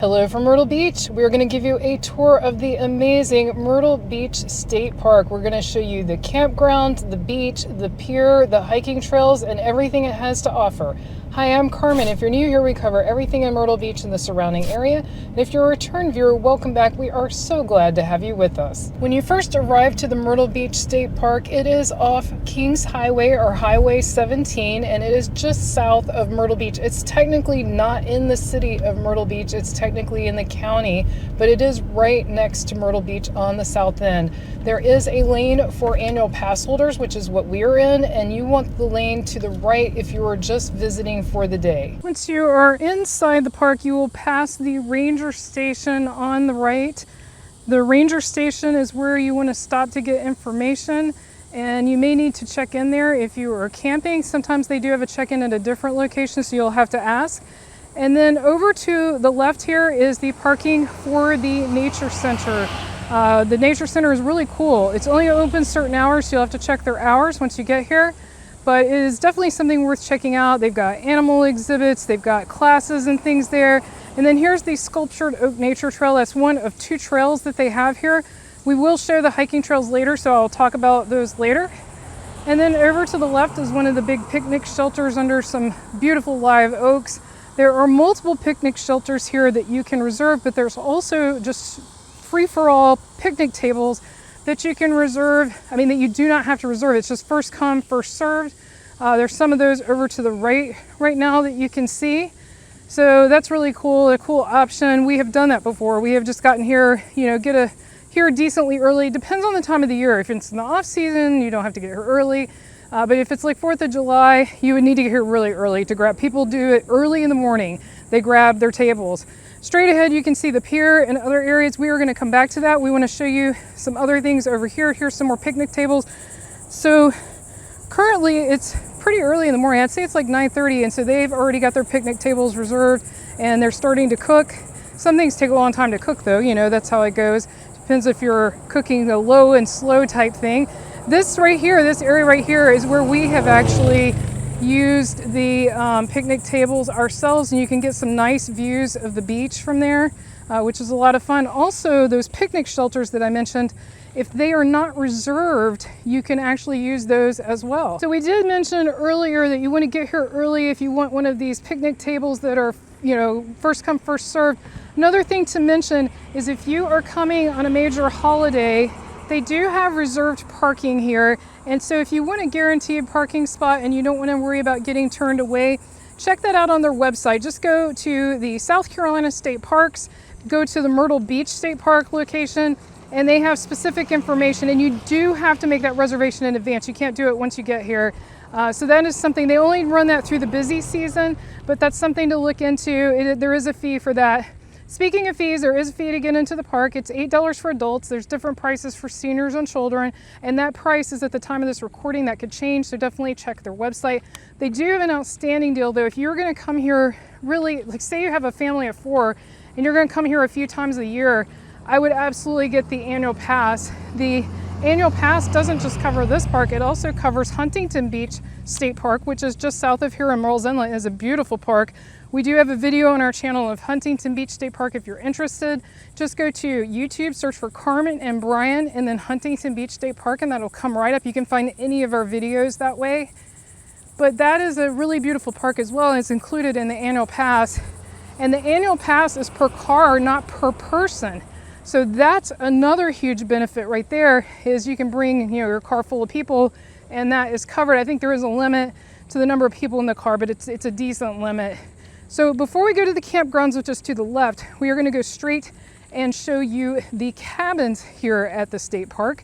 Hello from Myrtle Beach. We're going to give you a tour of the amazing Myrtle Beach State Park. We're going to show you the campground, the beach, the pier, the hiking trails, and everything it has to offer. Hi, I'm Carmen. If you're new here, we cover everything in Myrtle Beach and the surrounding area. And if you're a return viewer, welcome back. We are so glad to have you with us. When you first arrive to the Myrtle Beach State Park, it is off Kings Highway or Highway 17, and it is just south of Myrtle Beach. It's technically not in the city of Myrtle Beach. It's technically in the county, but it is right next to Myrtle Beach on the south end. There is a lane for annual pass holders, which is what we're in, and you want the lane to the right if you are just visiting for the day. Once you are inside the park, you will pass the ranger station on the right. The ranger station is where you want to stop to get information, and you may need to check in there if you are camping. Sometimes they do have a check-in at a different location, so you'll have to ask. And then over to the left here is the parking for the nature center. The nature center is really cool. It's only open certain hours, so you'll have to check their hours once you get here. But it is definitely something worth checking out. They've got animal exhibits, they've got classes and things there. And then here's the sculptured oak nature trail. That's one of two trails that they have here. We will show the hiking trails later, so I'll talk about those later. And then over to the left is one of the big picnic shelters under some beautiful live oaks. There are multiple picnic shelters here that you can reserve, but there's also just free-for-all picnic tables that you can reserve. I mean, that you do not have to reserve. It's just first come, first served. There's some of those over to the right now that you can see. So that's really cool, a cool option. We have done that before. We have just gotten here, get here decently early. Depends on the time of the year. If it's in the off season, you don't have to get here early. But if it's like 4th of July, you would need to get here really early to grab. People do it early in the morning. They grab their tables. Straight ahead, you can see the pier and other areas. We are going to come back to that. We want to show you some other things over here. Here's some more picnic tables. So currently it's pretty early in the morning. I'd say it's like 9:30, and so they've already got their picnic tables reserved and they're starting to cook. Some things take a long time to cook though, that's how it goes. Depends if you're cooking a low and slow type thing. This right here, this area right here is where we have actually used the picnic tables ourselves, and you can get some nice views of the beach from there, which is a lot of fun. Also, those picnic shelters that I mentioned, if they are not reserved, you can actually use those as well. So we did mention earlier that you want to get here early if you want one of these picnic tables that are, first come, first served. Another thing to mention is if you are coming on a major holiday, they do have reserved parking here. And so if you want a guaranteed parking spot and you don't want to worry about getting turned away, check that out on their website. Just go to the South Carolina State Parks, go to the Myrtle Beach State Park location, and they have specific information. And you do have to make that reservation in advance. You can't do it once you get here. So that is something, they only run that through the busy season, but that's something to look into. There is a fee for that. Speaking of fees, there is a fee to get into the park. It's $8 for adults. There's different prices for seniors and children, and that price is at the time of this recording. That could change, so definitely check their website. They do have an outstanding deal though. If you're gonna come here really, like say you have a family of 4 and you're gonna come here a few times a year, I would absolutely get the annual pass. The annual pass doesn't just cover this park, it also covers Huntington Beach State Park, which is just south of here in Murrells Inlet. It is a beautiful park. We do have a video on our channel of Huntington Beach State Park if you're interested. Just go to YouTube, search for Carmen and Brian, and then Huntington Beach State Park, and that'll come right up. You can find any of our videos that way. But that is a really beautiful park as well, and it's included in the annual pass. And the annual pass is per car, not per person. So that's another huge benefit right there, is you can bring your car full of people, and that is covered. I think there is a limit to the number of people in the car, but it's a decent limit. So before we go to the campgrounds, which is to the left, we are going to go straight and show you the cabins here at the state park.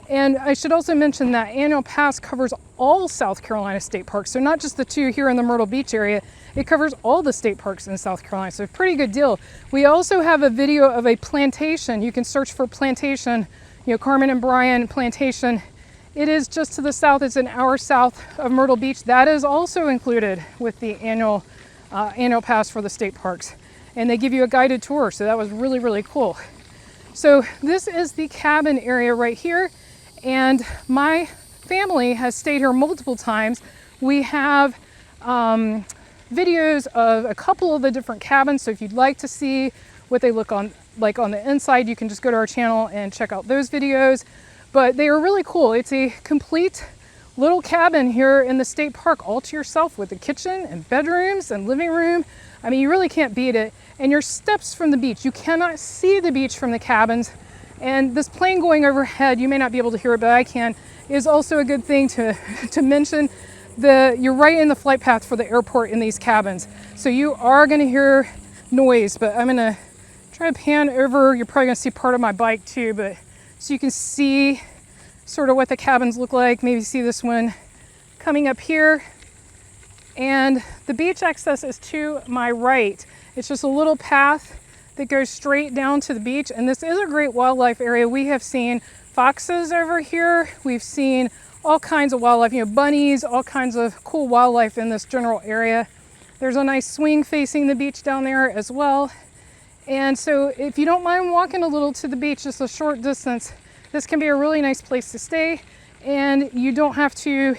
And I should also mention that annual pass covers all South Carolina state parks. So not just the 2 here in the Myrtle Beach area, it covers all the state parks in South Carolina. So pretty good deal. We also have a video of a plantation. You can search for plantation, Carmen and Brian plantation. It is just to the south. It's an hour south of Myrtle Beach. That is also included with the annual pass for the state parks, and they give you a guided tour, so that was really, really cool. So this is the cabin area right here, and my family has stayed here multiple times. We have videos of a couple of the different cabins. So if you'd like to see what they look like on the inside, you can just go to our channel and check out those videos. But they are really cool. It's a complete little cabin here in the state park, all to yourself, with a kitchen and bedrooms and living room. I mean, you really can't beat it. And your steps from the beach. You cannot see the beach from the cabins. And this plane going overhead, you may not be able to hear it, but I can, is also a good thing to mention. You're right in the flight path for the airport in these cabins. So you are gonna hear noise, but I'm gonna try to pan over. You're probably gonna see part of my bike too, but so you can see sort of what the cabins look like. Maybe see this one coming up here. And the beach access is to my right. It's just a little path that goes straight down to the beach. And this is a great wildlife area. We have seen foxes over here. We've seen all kinds of wildlife, bunnies, all kinds of cool wildlife in this general area. There's a nice swing facing the beach down there as well. And so if you don't mind walking a little to the beach, just a short distance, this can be a really nice place to stay. And you don't have to,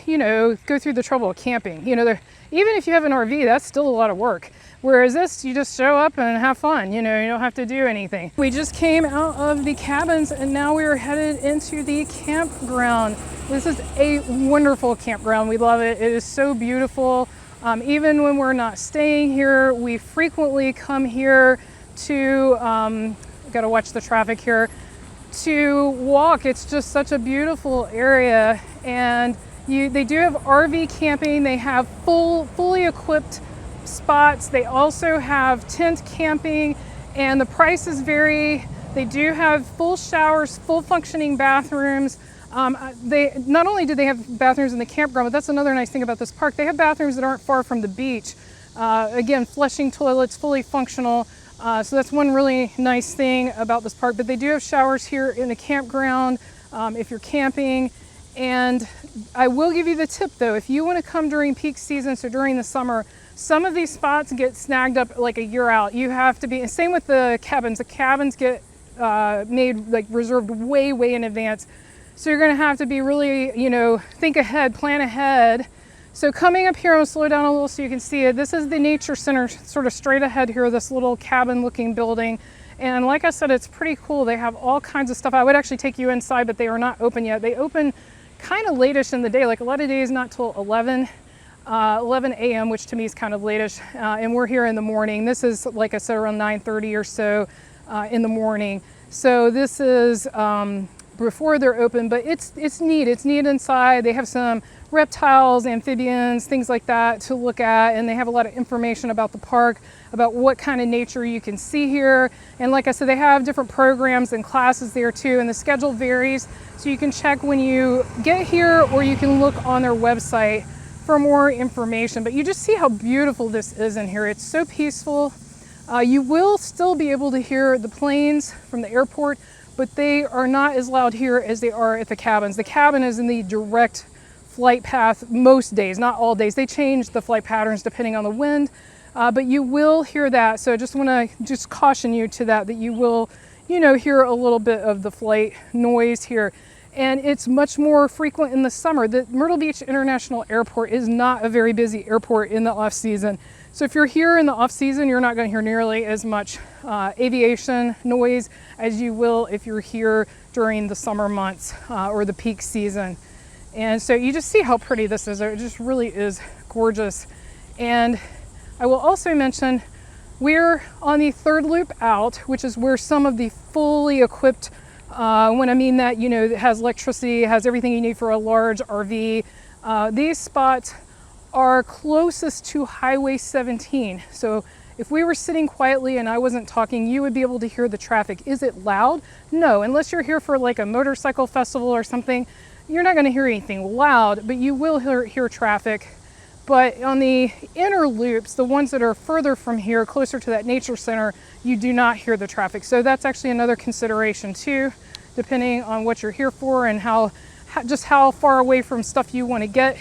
go through the trouble of camping. Even if you have an RV, that's still a lot of work. Whereas this, you just show up and have fun. You don't have to do anything. We just came out of the cabins and now we are headed into the campground. This is a wonderful campground. We love it. It is so beautiful. Even when we're not staying here, we frequently come here to, gotta watch the traffic here, to walk. It's just such a beautiful area. And they do have RV camping. They have fully equipped spots. They also have tent camping, and the prices vary. They do have full showers, full functioning bathrooms. They not only do they have bathrooms in the campground, but that's another nice thing about this park. They have bathrooms that aren't far from the beach. Again, flushing toilets, fully functional. So that's one really nice thing about this park. But they do have showers here in the campground if you're camping. And I will give you the tip though, if you want to come during peak season, so during the summer, some of these spots get snagged up like a year out. You have to be, same with the cabins. The cabins get made, reserved way in advance. So you're gonna have to be really, think ahead, plan ahead. So coming up here, I'm gonna slow down a little so you can see it. This is the nature center, sort of straight ahead here, this little cabin looking building. And like I said, it's pretty cool. They have all kinds of stuff. I would actually take you inside, but they are not open yet. They open kind of late-ish in the day, like a lot of days not till 11 a.m., which to me is kind of late-ish, and we're here in the morning. This is, like I said, around 9:30 or so in the morning. So this is before they're open, but it's neat. It's neat inside. They have some reptiles, amphibians, things like that to look at, and they have a lot of information about the park, about what kind of nature you can see here. And like I said, they have different programs and classes there too, and the schedule varies, so you can check when you get here, or you can look on their website for more information. But you just see how beautiful this is in here. It's so peaceful. You will still be able to hear the planes from the airport, but they are not as loud here as they are at the cabins. The cabin is in the direct flight path most days, not all days. They change the flight patterns depending on the wind, but you will hear that. So I just want to caution you to that you will, hear a little bit of the flight noise here. And it's much more frequent in the summer. The Myrtle Beach International Airport is not a very busy airport in the off season. So if you're here in the off season, you're not going to hear nearly as much aviation noise as you will if you're here during the summer months or the peak season. And so you just see how pretty this is. It just really is gorgeous. And I will also mention we're on the third loop out, which is where some of the fully equipped, when I mean that, it has electricity, it has everything you need for a large RV. These spots are closest to Highway 17. So if we were sitting quietly and I wasn't talking, you would be able to hear the traffic. Is it loud? No, unless you're here for like a motorcycle festival or something, you're not going to hear anything loud, but you will hear traffic. But on the inner loops, the ones that are further from here, closer to that nature center, you do not hear the traffic. So that's actually another consideration too, depending on what you're here for and just how far away from stuff you want to get.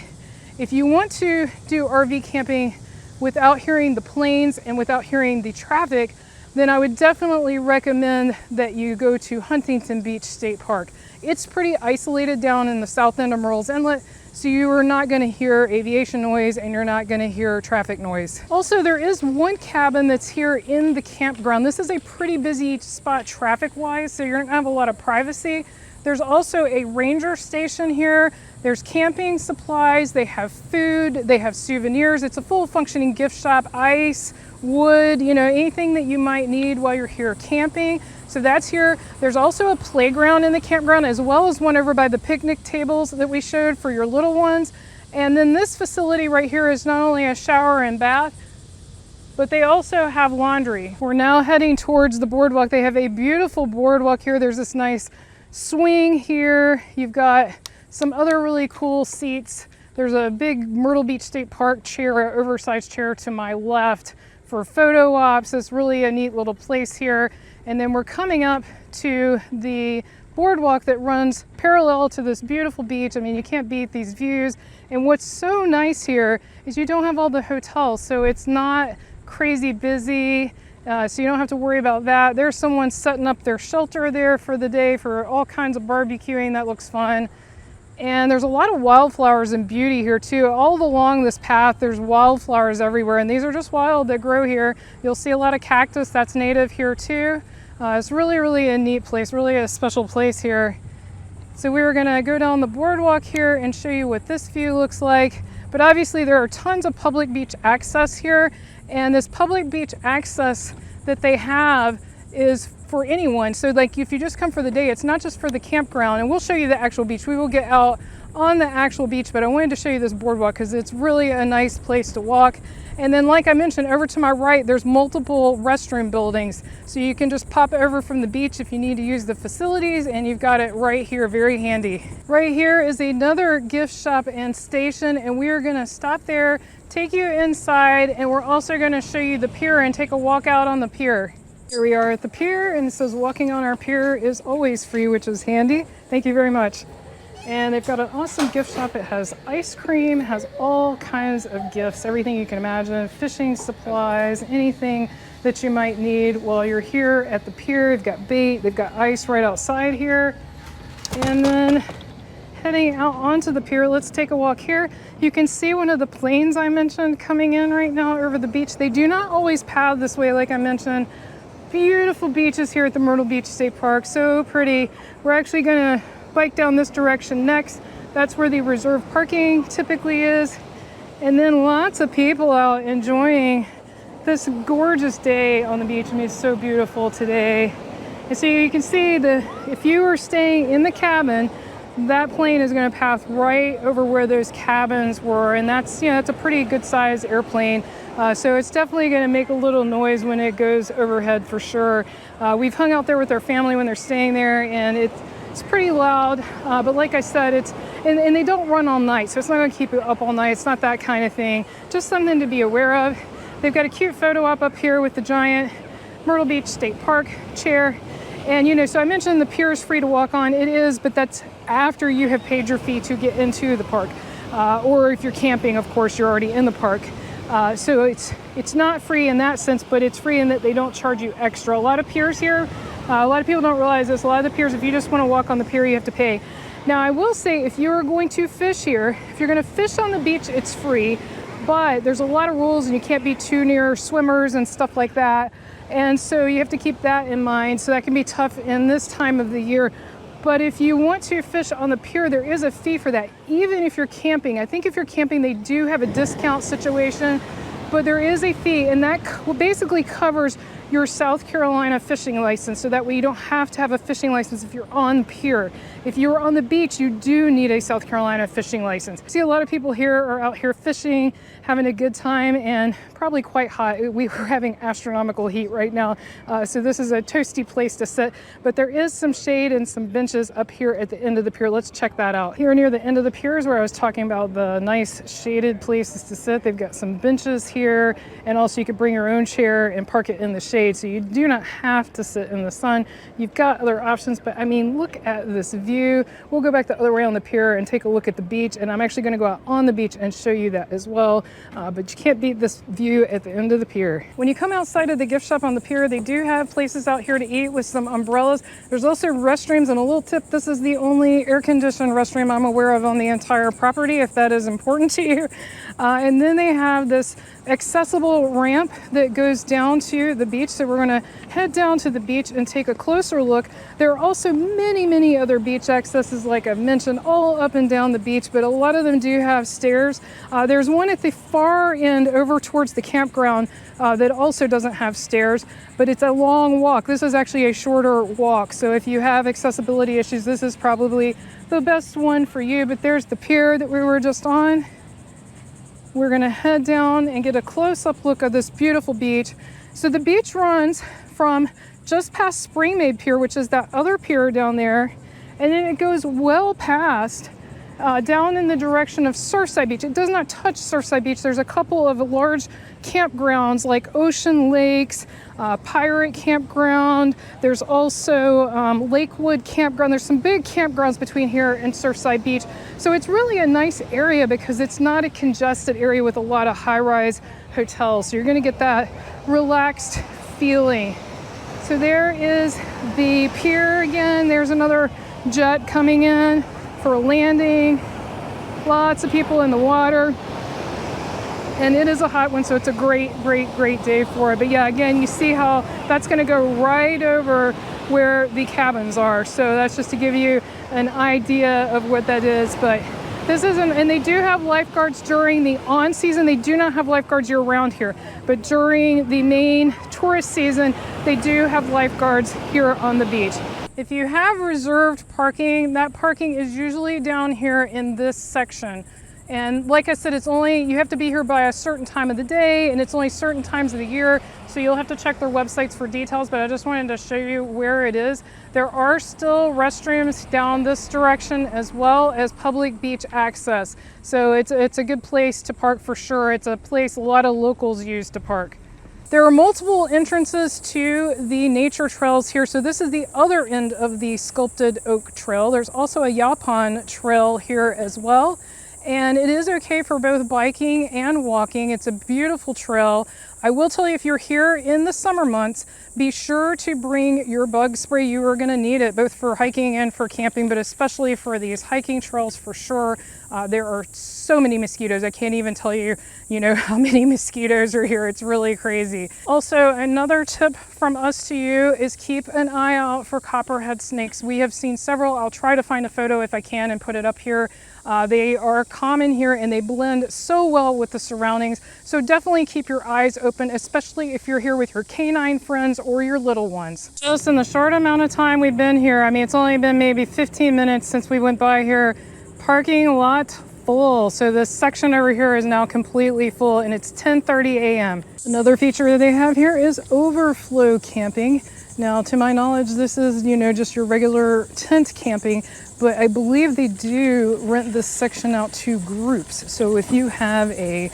If you want to do RV camping without hearing the planes and without hearing the traffic, then I would definitely recommend that you go to Huntington Beach State Park. It's pretty isolated down in the south end of Myrtle's Inlet, So you are not going to hear aviation noise and you're not going to hear traffic noise. Also, there is one cabin that's here in the campground. This is a pretty busy spot traffic-wise, so you're going to have a lot of privacy. There's also a ranger station here. There's camping supplies, they have food, they have souvenirs. It's a full functioning gift shop, ice, wood, you know, anything that you might need while you're here camping. So that's here. There's also a playground in the campground, as well as one over by the picnic tables that we showed for your little ones. And then this facility right here is not only a shower and bath, but they also have laundry. We're now heading towards the boardwalk. They have a beautiful boardwalk here. There's this nice swing here. You've got some other really cool seats. There's a big Myrtle Beach State Park chair, oversized chair to my left for photo ops. It's really a neat little place here. And then we're coming up to the boardwalk that runs parallel to this beautiful beach. I mean, you can't beat these views. And what's so nice here is you don't have all the hotels, so it's not crazy busy. So you don't have to worry about that. There's someone setting up their shelter there for the day for all kinds of barbecuing. That looks fun. And there's a lot of wildflowers and beauty here too. All along this path, there's wildflowers everywhere, and these are just wild that grow here. You'll see a lot of cactus that's native here too. It's really, really a neat place, really a special place here. So we were gonna go down the boardwalk here and show you what this view looks like. But obviously there are tons of public beach access here, and this public beach access that they have is for anyone. So like if you just come for the day, it's not just for the campground, and we'll show you the actual beach. We will get out on the actual beach, but I wanted to show you this boardwalk because it's really a nice place to walk. And then like I mentioned, over to my right, there's multiple restroom buildings. So you can just pop over from the beach if you need to use the facilities, and you've got it right here, very handy. Right here is another gift shop and station, and we are gonna stop there, take you inside, and we're also gonna show you the pier and take a walk out on the pier. Here we are at the pier, and it says walking on our pier is always free, which is handy. Thank you very much. And they've got an awesome gift shop. It has ice cream, has all kinds of gifts, everything you can imagine, fishing supplies, anything that you might need while you're here at the pier. They've got bait, they've got ice right outside here. And then heading out onto the pier, let's take a walk here. You can see one of the planes I mentioned coming in right now over the beach. They do not always path this way, like I mentioned. Beautiful beaches here at the Myrtle Beach State Park, so pretty. We're actually gonna bike down this direction next. That's where the reserved parking typically is. And then lots of people out enjoying this gorgeous day on the beach. I mean, it's so beautiful today. And so you can see if you were staying in the cabin, that plane is going to pass right over where those cabins were, and that's, you know, it's a pretty good sized airplane. So it's definitely going to make a little noise when it goes overhead for sure. We've hung out there with our family when they're staying there, and it's pretty loud. But like I said, and they don't run all night, so it's not going to keep you up all night. It's not that kind of thing. Just something to be aware of. They've got a cute photo op up here with the giant Myrtle Beach State Park chair. And you know, so I mentioned the pier is free to walk on. It is, but that's after you have paid your fee to get into the park. Or if you're camping, of course, you're already in the park. So it's not free in that sense, but it's free in that they don't charge you extra. A lot of piers here, a lot of people don't realize this. A lot of the piers, if you just want to walk on the pier, you have to pay. Now, I will say, if you're going to fish here, if you're going to fish on the beach, it's free. But there's a lot of rules, and you can't be too near swimmers and stuff like that. And so you have to keep that in mind. So that can be tough in this time of the year. But if you want to fish on the pier, there is a fee for that, even if you're camping. I think if you're camping, they do have a discount situation, but there is a fee, and that basically covers your South Carolina fishing license, so that way you don't have to have a fishing license if you're on the pier. If you're on the beach, you do need a South Carolina fishing license. I see a lot of people here are out here fishing, having a good time, and probably quite hot. We were having astronomical heat right now, so this is a toasty place to sit, but there is some shade and some benches up here at the end of the pier. Let's check that out. Here near the end of the pier is where I was talking about the nice shaded places to sit. They've got some benches here, and also you could bring your own chair and park it in the shade. shade, so you do not have to sit in the sun. You've got other options, but I mean, look at this view. We'll go back the other way on the pier and take a look at the beach, and I'm actually going to go out on the beach and show you that as well. But you can't beat this view at the end of the pier. When you come outside of the gift shop on the pier, they do have places out here to eat with some umbrellas. There's also restrooms, and a little tip, this is the only air-conditioned restroom I'm aware of on the entire property, if that is important to you. And then they have this accessible ramp that goes down to the beach. So we're going to head down to the beach and take a closer look. There are also many other beach accesses, like I've mentioned, all up and down the beach, but a lot of them do have stairs. There's one at the far end over towards the campground that also doesn't have stairs, but it's a long walk. This is actually a shorter walk. So if you have accessibility issues, this is probably the best one for you. But there's the pier that we were just on. We're gonna head down and get a close-up look of this beautiful beach. So the beach runs from just past Spring Maid Pier, which is that other pier down there, and then it goes well past down in the direction of Surfside Beach. It does not touch Surfside Beach. There's a couple of large campgrounds like Ocean Lakes, Pirate Campground. There's also Lakewood Campground. There's some big campgrounds between here and Surfside Beach. So it's really a nice area because it's not a congested area with a lot of high-rise hotels. So you're going to get that relaxed feeling. So there is the pier again. There's another jet coming in for a landing. Lots of people in the water. And it is a hot one, so it's a great day for it. But yeah, again, you see how that's going to go right over where the cabins are. So that's just to give you an idea of what that is. But this isn't, and they do have lifeguards during the on season. They do not have lifeguards year round here, but during the main tourist season, they do have lifeguards here on the beach. If you have reserved parking, that parking is usually down here in this section. And like I said, it's only, you have to be here by a certain time of the day, and it's only certain times of the year. So you'll have to check their websites for details, but I just wanted to show you where it is. There are still restrooms down this direction as well as public beach access. So it's a good place to park for sure. It's a place a lot of locals use to park. There are multiple entrances to the nature trails here. So this is the other end of the sculpted oak trail. There's also a Yaupon trail here as well. And it is okay for both biking and walking. It's a beautiful trail. I will tell you, if you're here in the summer months, be sure to bring your bug spray. You are gonna need it both for hiking and for camping, but especially for these hiking trails for sure. There are so many mosquitoes. I can't even tell you, how many mosquitoes are here. It's really crazy. Also, another tip from us to you is keep an eye out for copperhead snakes. We have seen several. I'll try to find a photo if I can and put it up here. They are common here and they blend so well with the surroundings. So definitely keep your eyes open, especially if you're here with your canine friends or your little ones. Just in the short amount of time we've been here, I mean, it's only been maybe 15 minutes since we went by here, parking lot full. So this section over here is now completely full and it's 10:30 a.m. Another feature that they have here is overflow camping. Now, to my knowledge, this is, just your regular tent camping, but I believe they do rent this section out to groups. So if you have a,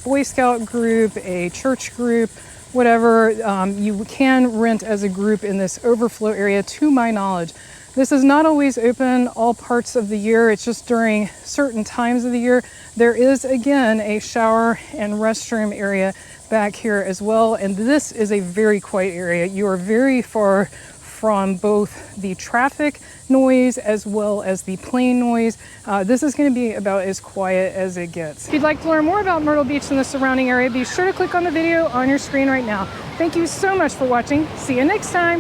Boy Scout group, a church group, whatever, you can rent as a group in this overflow area, to my knowledge. This is not always open all parts of the year. It's just during certain times of the year. There is, again, a shower and restroom area back here as well. And this is a very quiet area. You are very far from both the traffic noise as well as the plane noise. This is going to be about as quiet as it gets. If you'd like to learn more about Myrtle Beach and the surrounding area, be sure to click on the video on your screen right now. Thank you so much for watching. See you next time.